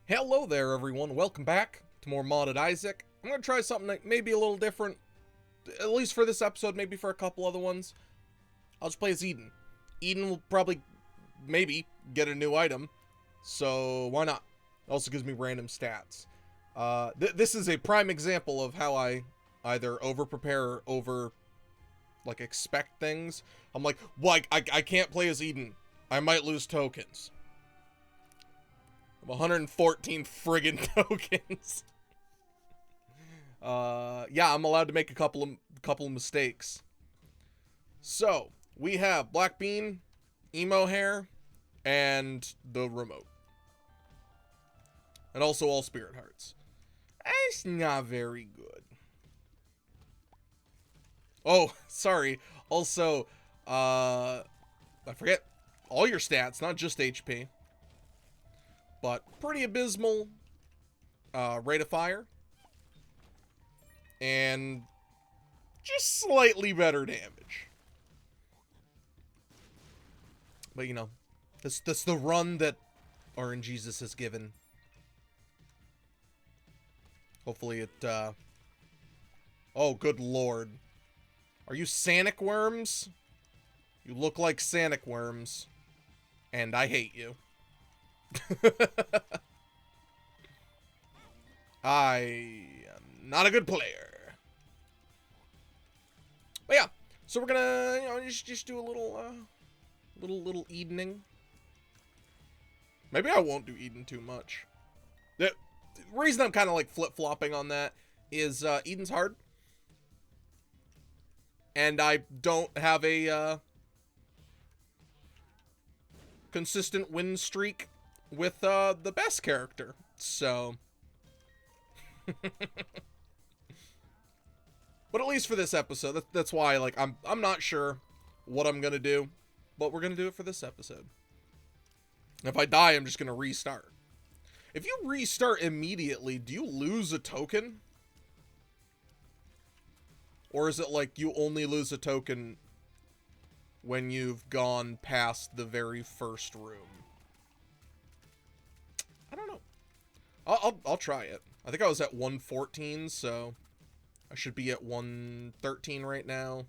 Hello there, everyone. Welcome back to more Modded Isaac. I'm going to try something like maybe a little different, at least for this episode, maybe for a couple other ones. I'll just play as Eden. Eden will probably, maybe, get a new item, so why not? It also gives me random stats. This is a prime example of how I either over-prepare or expect things. I'm like, well, I can't play as Eden. I might lose tokens. 114 friggin' tokens. Yeah, I'm allowed to make a couple of mistakes. So, we have Black Bean, Emo Hair, and the remote. And also all Spirit Hearts. That's not very good. Oh, sorry. Also, I forget all your stats, not just HP. But pretty abysmal rate of fire. And just slightly better damage. But you know, that's the run that RNGesus has given. Hopefully it, oh, good lord. Are you Sanic worms? You look like Sanic worms. And I hate you. I am not a good player. But yeah, so we're gonna, you know, just do a little Edening. Maybe I won't do Eden too much. The reason I'm kind of like flip-flopping on that is Eden's hard. And I don't have a consistent win streak with the best character, so but at least for this episode, that's why like I'm not sure what I'm gonna do, but we're gonna do it for this episode. If I die, I'm just gonna restart. If you restart immediately, do you lose a token? Or is it like you only lose a token when you've gone past the very first room? I don't know. I'll try it. I think I was at 114, so I should be at 113 right now.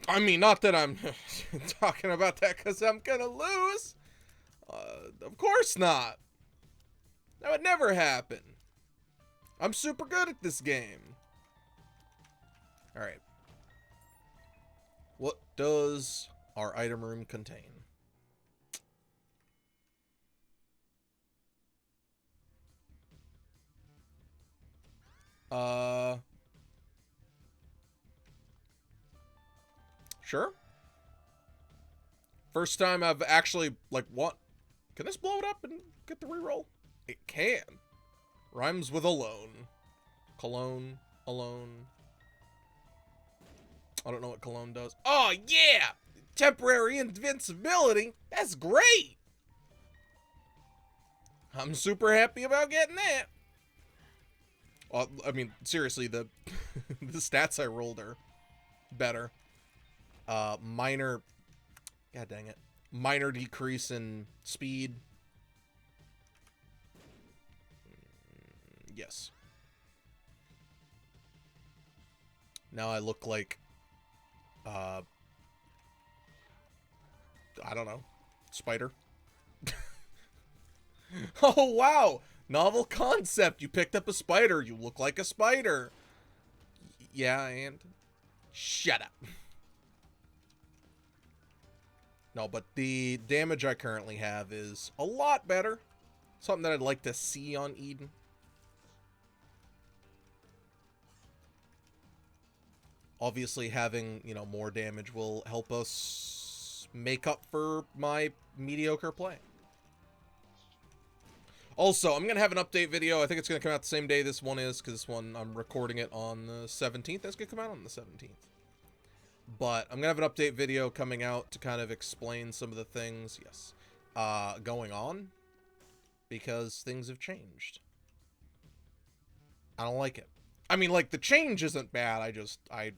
I mean, not that I'm talking about that because I'm gonna lose. Of course not. That would never happen. I'm super good at this game. Alright. What does our item room contain? Sure. First time I've actually, like, what? Can this blow it up and get the reroll? It can. Rhymes with alone. Cologne, alone. I don't know what cologne does. Oh, yeah! Temporary invincibility? That's great! I'm super happy about getting that. Well, I mean, seriously, the the stats I rolled are better. Minor, god dang it, minor decrease in speed. Yes. Now I look like, I don't know, spider. Oh wow, novel concept. You picked up a spider. You look like a spider. Yeah, and shut up. No, but the damage I currently have is a lot better. Something that I'd like to see on Eden. Obviously, having, you know, more damage will help us make up for my mediocre play. Also, I'm going to have an update video. I think it's going to come out the same day this one is, because this one, I'm recording it on the 17th. It's going to come out on the 17th. But I'm going to have an update video coming out to kind of explain some of the things, yes, going on, because things have changed. I don't like it. I mean, like, the change isn't bad. I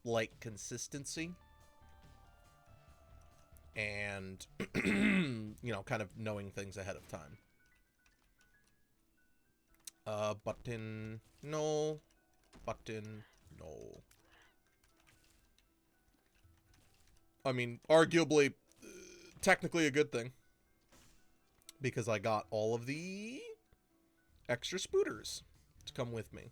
like consistency. and, you know, kind of knowing things ahead of time. Button, no. Button, no. I mean, arguably, technically a good thing. Because I got all of the extra spooters to come with me.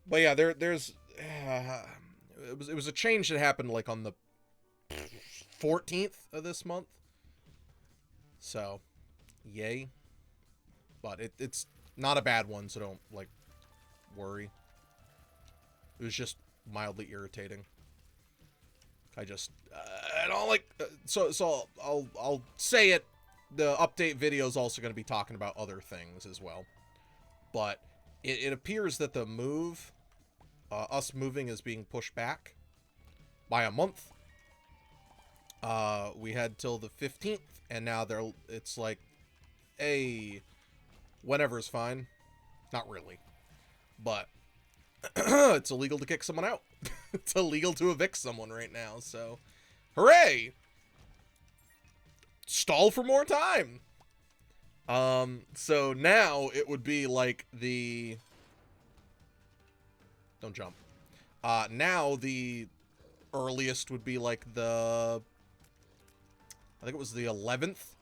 But yeah, there's it was a change that happened like on the 14th of this month. So, yay. But it's not a bad one, so don't like worry. It was just mildly irritating. I don't like so I'll say it. The update video is also going to be talking about other things as well. But it appears that the move, us moving, is being pushed back by a month. We had till the 15th, and now it's like, hey, whenever's fine. Not really. But it's illegal to kick someone out. It's illegal to evict someone right now, so hooray! Stall for more time. So now it would be like the... Don't jump. Now the earliest would be like the... I think it was the 11th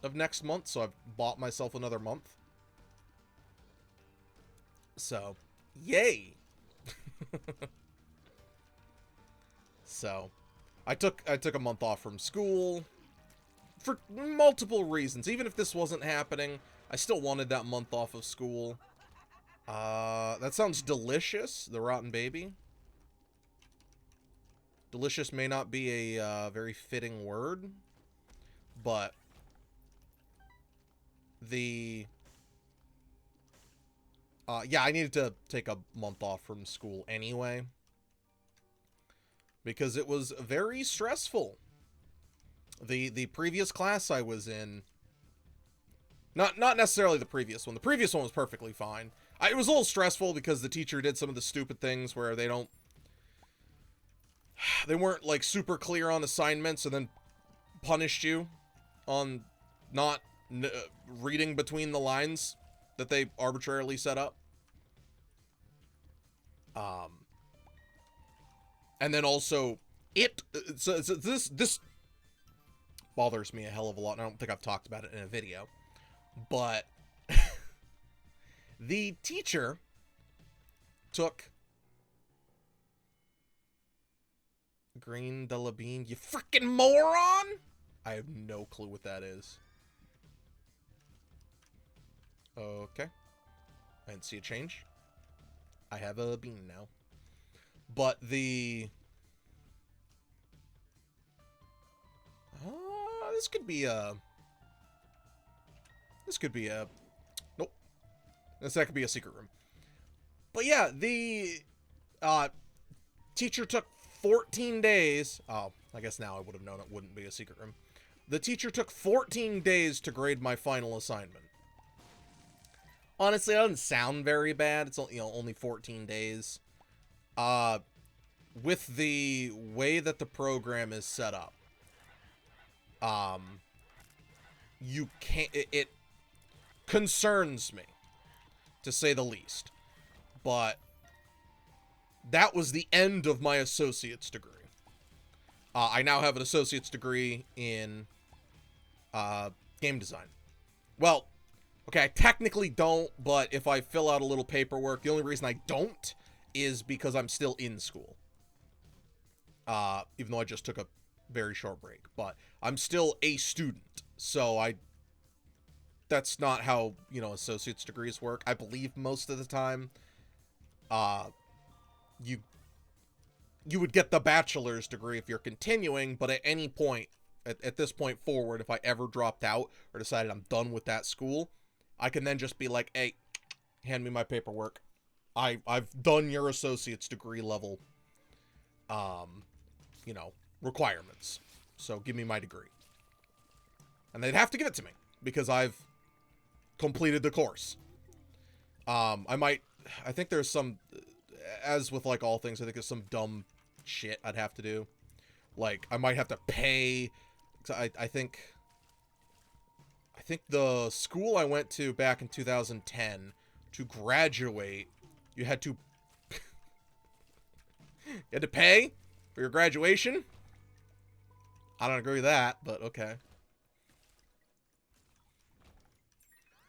of next month, so I've bought myself another month. So, yay! So, I took a month off from school for multiple reasons. Even if this wasn't happening, I still wanted that month off of school. That sounds delicious, the rotten baby. Delicious may not be a very fitting word, but yeah, I needed to take a month off from school anyway, because it was very stressful. The previous class I was in, not necessarily the previous one. The previous one was perfectly fine. It was a little stressful because the teacher did some of the stupid things where they weren't like super clear on assignments and then punished you on not reading between the lines that they arbitrarily set up. And then also this bothers me a hell of a lot, and I don't think I've talked about it in a video, but the teacher took Green de la Bean, you freaking moron! I have no clue what that is. Okay. I didn't see a change. I have a bean now. But the... this could be a... Nope. That could be a secret room. But yeah, the teacher took 14 days. Oh, I guess now I would have known it wouldn't be a secret room. The teacher took 14 days to grade my final assignment. Honestly, it doesn't sound very bad. It's only 14 days. With the way that the program is set up, you can't. It concerns me, to say the least. But that was the end of my associate's degree. I now have an associate's degree in game design. Well, okay, I technically don't, but if I fill out a little paperwork, the only reason I don't is because I'm still in school. Even though I just took a very short break. But I'm still a student, so that's not how, associate's degrees work. I believe most of the time, you would get the bachelor's degree if you're continuing, but at any point, at this point forward, if I ever dropped out or decided I'm done with that school, I can then just be like, hey, hand me my paperwork. I've done your associate's degree level, requirements. So give me my degree. And they'd have to give it to me because I've completed the course. I think there's some, as with like all things, I think there's some dumb shit I'd have to do. Like, I might have to pay. I think the school I went to back in 2010 to graduate, you had to pay for your graduation. I don't agree with that, but okay.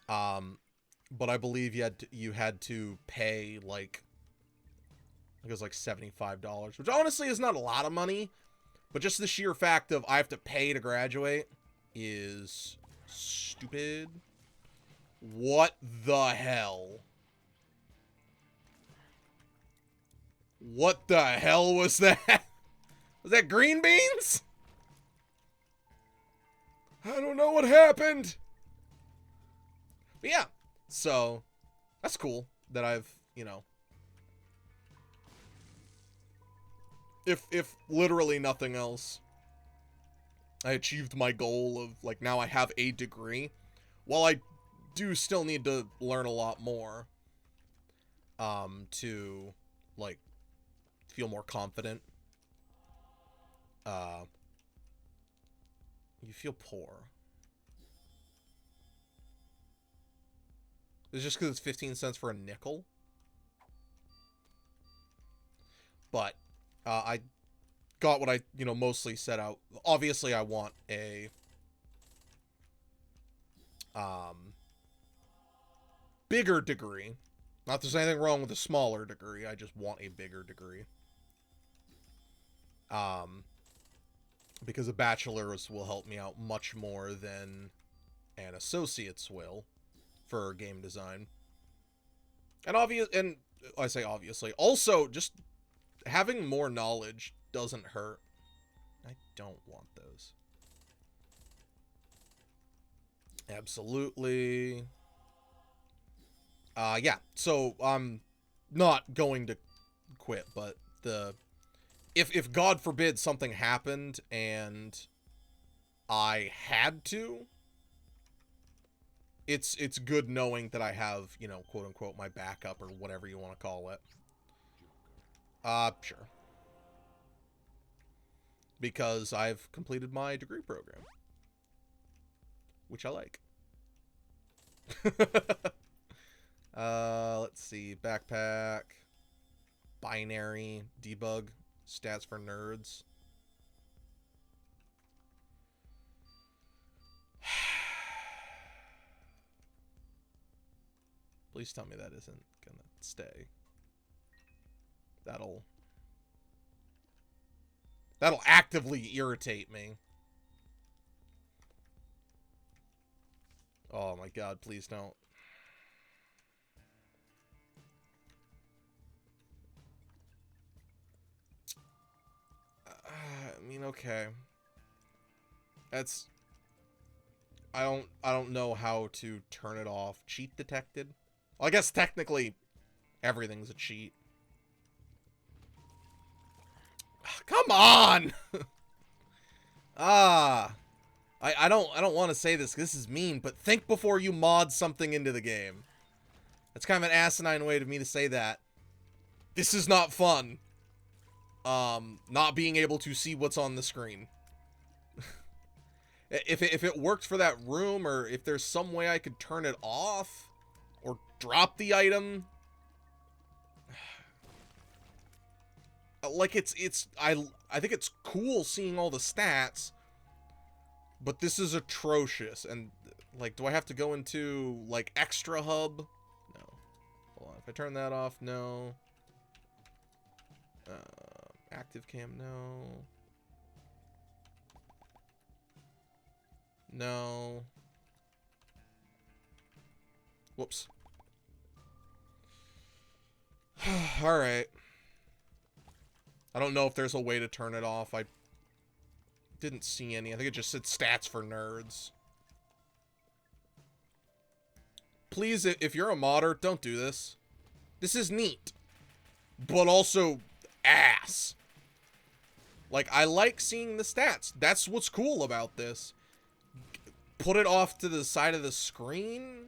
But I believe you had to pay like, I think it was like $75, which honestly is not a lot of money, but just the sheer fact of I have to pay to graduate is stupid. What the hell? What the hell was that? Was that green beans? I don't know what happened. But yeah, so that's cool that I've, you know, if literally nothing else, I achieved my goal of, like, now I have a degree. While I do still need to learn a lot more, to, like, feel more confident. You feel poor. It's just because it's 15 cents for a nickel. But, I got what I, you know, mostly set out. Obviously, I want a, bigger degree. Not that there's anything wrong with a smaller degree. I just want a bigger degree. Because a bachelor's will help me out much more than an associate's will for game design. And I say obviously, also just having more knowledge doesn't hurt. I don't want those. Absolutely. Yeah, so I'm not going to quit, but if God forbid something happened and I had to, it's good knowing that I have, you know, quote unquote, my backup or whatever you want to call it. Sure. Because I've completed my degree program, which I like. Let's see. Backpack. Binary. Debug. Stats for nerds. Please tell me that isn't gonna stay. That'll actively irritate me. Oh my god, please don't. I mean, okay. That's... I don't know how to turn it off. Cheat detected? Well, I guess technically everything's a cheat. Come on! I don't want to say this, 'cause this is mean, but think before you mod something into the game. That's kind of an asinine way to me to say that. This is not fun. Not being able to see what's on the screen. If it worked for that room, or if there's some way I could turn it off, or drop the item. Like, I think it's cool seeing all the stats, but this is atrocious. And, like, do I have to go into, like, extra hub? No. Hold on, if I turn that off, no. Active cam, no. No. Whoops. Alright. I don't know if there's a way to turn it off. I didn't see any. I think it just said stats for nerds. Please, if you're a modder, don't do this. This is neat. But also ass. Like, I like seeing the stats. That's what's cool about this. Put it off to the side of the screen.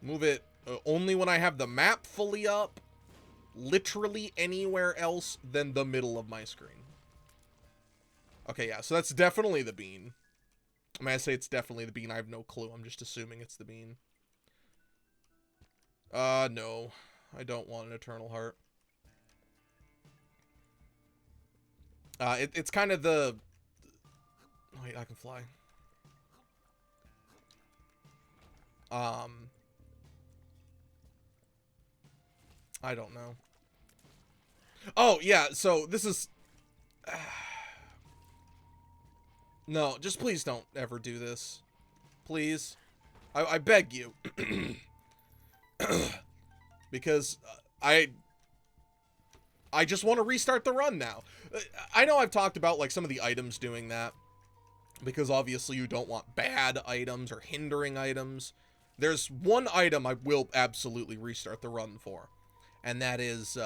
Move it only when I have the map fully up. Literally anywhere else than the middle of my screen. Okay, yeah, so that's definitely the bean. I mean, I say it's definitely the bean. I have no clue. I'm just assuming it's the bean. No. I don't want an Eternal Heart. It's kind of the... Wait, I can fly. I don't know. Oh, yeah, so this is... No, just please don't ever do this. Please. I beg you. Because I just want to restart the run now. I know I've talked about like some of the items doing that. Because obviously you don't want bad items or hindering items. There's one item I will absolutely restart the run for. And that is,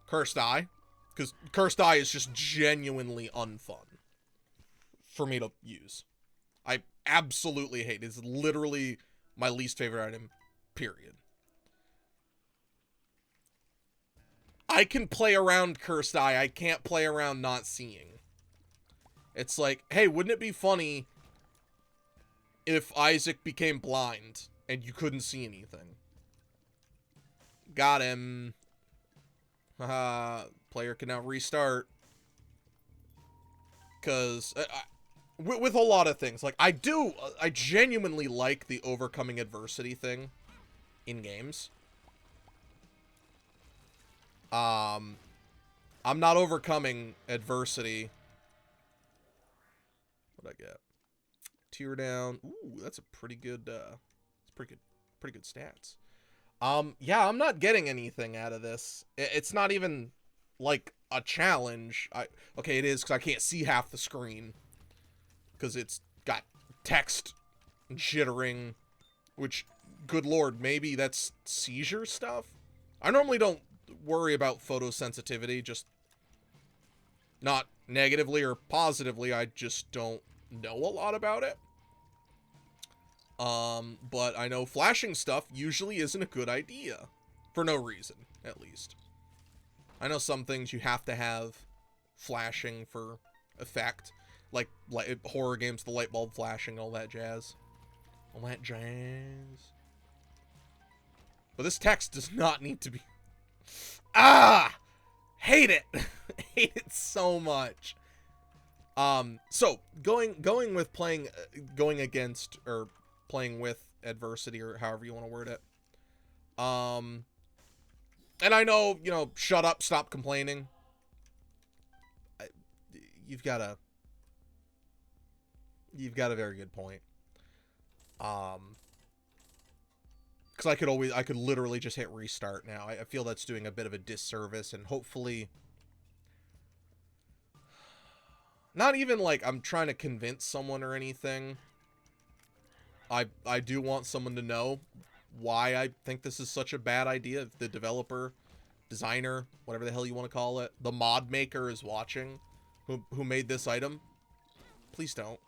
Cursed Eye. Because Cursed Eye is just genuinely unfun for me to use. I absolutely hate it. It's literally my least favorite item, period. I can play around Cursed Eye. I can't play around not seeing. It's like, hey, wouldn't it be funny if Isaac became blind and you couldn't see anything? Got him. Player can now restart. Because with a lot of things, like I genuinely like the overcoming adversity thing in games. I'm not overcoming adversity. What'd I get? Tear down. Ooh, that's a pretty good, it's pretty good stats. Yeah, I'm not getting anything out of this. It's not even like a challenge. Okay, it is because I can't see half the screen because it's got text jittering, which, good lord, maybe that's seizure stuff. I normally don't worry about photosensitivity, just not negatively or positively. I just don't know a lot about it. But I know flashing stuff usually isn't a good idea. For no reason, at least. I know some things you have to have flashing for effect. Like horror games, the light bulb flashing, all that jazz. All that jazz. But this text does not need to be... Ah! Hate it! Hate it so much. So, going with playing... going against, or playing with adversity, or however you want to word it. And I know, you know, shut up, stop complaining. You've got a very good point. Because I could literally just hit restart now. I feel that's doing a bit of a disservice, and hopefully, not even like I'm trying to convince someone or anything. I do want someone to know why I think this is such a bad idea. If the developer, designer, whatever the hell you want to call it, the mod maker is watching, who made this item, please don't.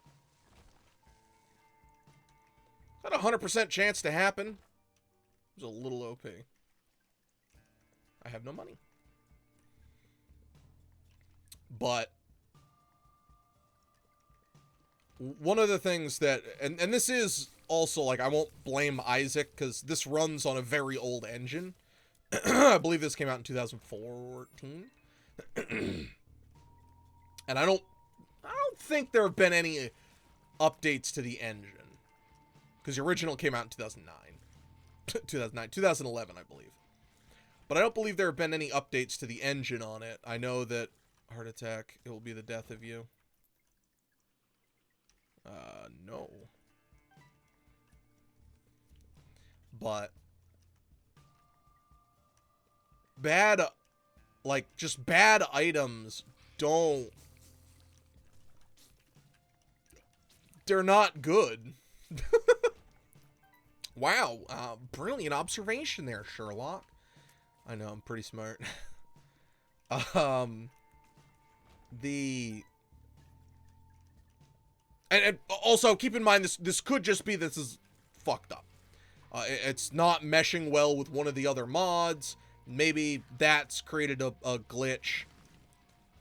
Got a 100% chance to happen. It was a little OP. I have no money. But one of the things that, and this is also, like, I won't blame Isaac, because this runs on a very old engine. I believe this came out in 2014. And I don't think there have been any updates to the engine. Because the original came out in 2009. 2011, I believe. But I don't believe there have been any updates to the engine on it. I know that heart attack, it will be the death of you. No. But bad, like, just bad items don't, they're not good. Wow, brilliant observation there, Sherlock. I know, I'm pretty smart. And also, keep in mind, this could just be this is fucked up. It's not meshing well with one of the other mods. maybe that's created a glitch.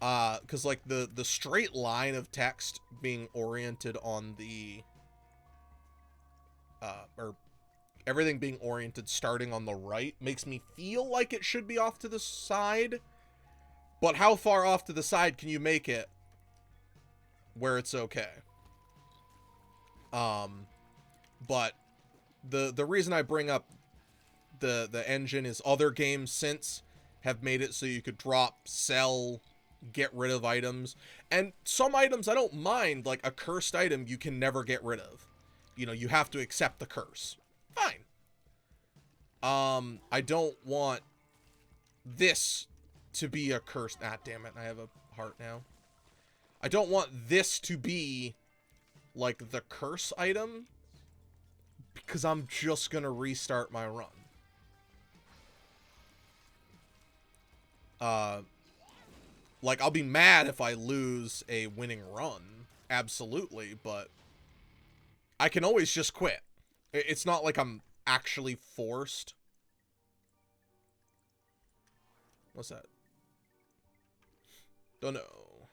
Because like the straight line of text being oriented on the or everything being oriented starting on the right makes me feel like it should be off to the side. But how far off to the side can you make it where it's okay? But the reason I bring up the engine is other games since have made it so you could drop, sell, get rid of items. And some items I don't mind, like a cursed item you can never get rid of. You know, you have to accept the curse. Fine. I don't want this to be a curse. Ah, damn it. I have a heart now. I don't want this to be like the curse item because I'm just gonna restart my run. Like, I'll be mad if I lose a winning run. Absolutely, but I can always just quit. It's not like I'm actually forced. What's that? Don't know.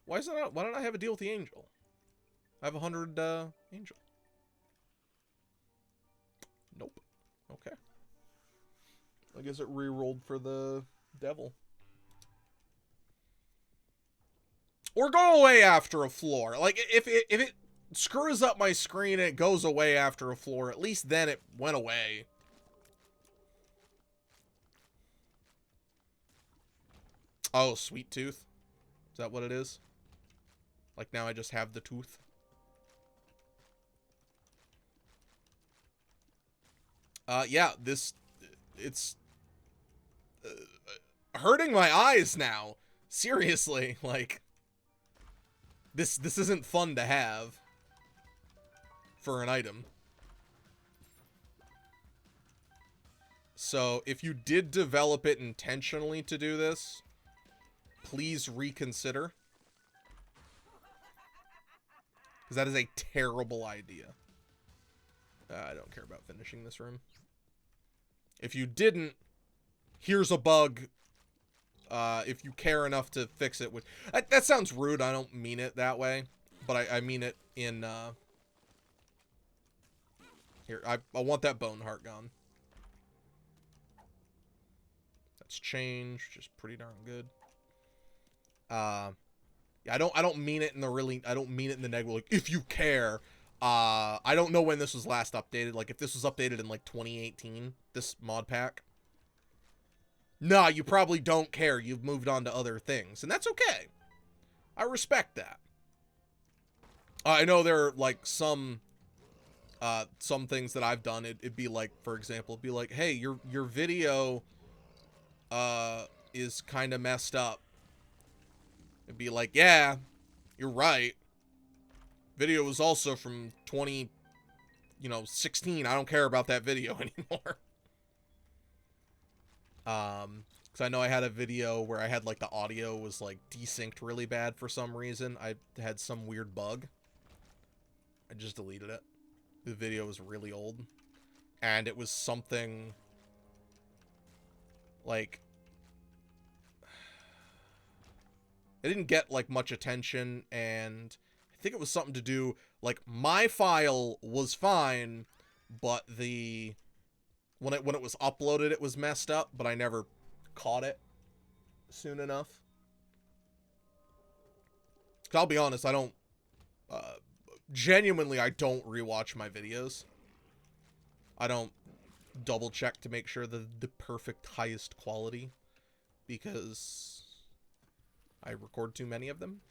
Why don't I have a deal with the angel? I have 100 angel. Nope. Okay. I guess it re-rolled for the devil. Or go away after a floor. Like, if it screws up my screen and it goes away after a floor, at least then it went away. Oh, sweet tooth. Is that what it is? Like, now I just have the tooth. Yeah, it's hurting my eyes now. Seriously, like, this isn't fun to have for an item. So, if you did develop it intentionally to do this, please reconsider. Because that is a terrible idea. I don't care about finishing this room. If you didn't, here's a bug. If you care enough to fix it. Which, that sounds rude. I don't mean it that way. But I mean it in... Here, I want that bone heart gone. That's change. Just pretty darn good. Yeah, I don't mean it in the really... I don't mean it in the negative. Like, if you care... I don't know when this was last updated. Like, if this was updated in, like, 2018, this mod pack. Nah, you probably don't care. You've moved on to other things. And that's okay. I respect that. I know there are, like, some things that I've done. It'd be like, for example, it'd be like, hey, your video, is kind of messed up. It'd be like, yeah, you're right. Video was also from 16. I don't care about that video anymore. Because I know I had a video where I had, like, the audio was, like, desynced really bad for some reason. I had some weird bug. I just deleted it. The video was really old. And it was something... like... it didn't get, like, much attention, and... I think it was something to do, like, my file was fine, but the... when it was uploaded, it was messed up, but I never caught it soon enough. 'Cause I'll be honest, I don't... genuinely, I don't rewatch my videos. I don't double check to make sure the perfect highest quality, because I record too many of them.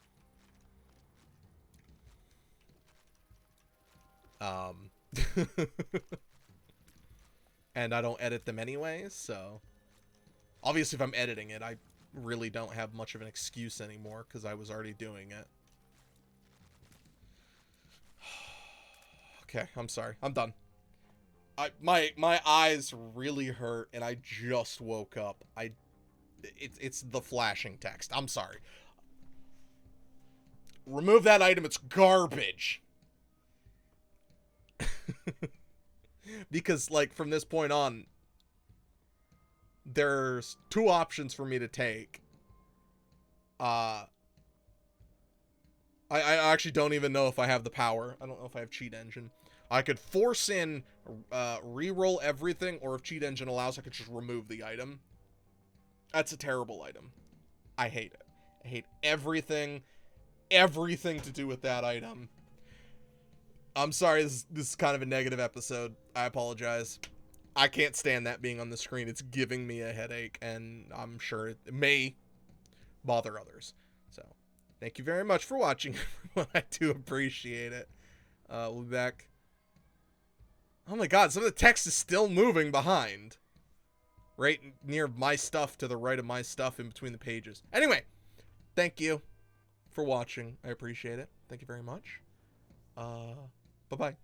And I don't edit them anyways, so... obviously, if I'm editing it, I really don't have much of an excuse anymore, because I was already doing it. Okay, I'm sorry. I'm done. My eyes really hurt, and I just woke up. It's the flashing text. I'm sorry. Remove that item. It's garbage. Because, like, from this point on, there's two options for me to take. I actually don't even know if I have the power. I don't know if I have cheat engine. I could force in re-roll everything, or if cheat engine allows, I could just remove the item. That's a terrible item. I hate it. I hate everything to do with that item. I'm sorry, this is kind of a negative episode. I apologize. I can't stand that being on the screen. It's giving me a headache, and I'm sure it may bother others. So, thank you very much for watching. I do appreciate it. We'll be back. Oh my god, some of the text is still moving behind. Right near my stuff, to the right of my stuff, in between the pages. Anyway, thank you for watching. I appreciate it. Thank you very much. Bye-bye.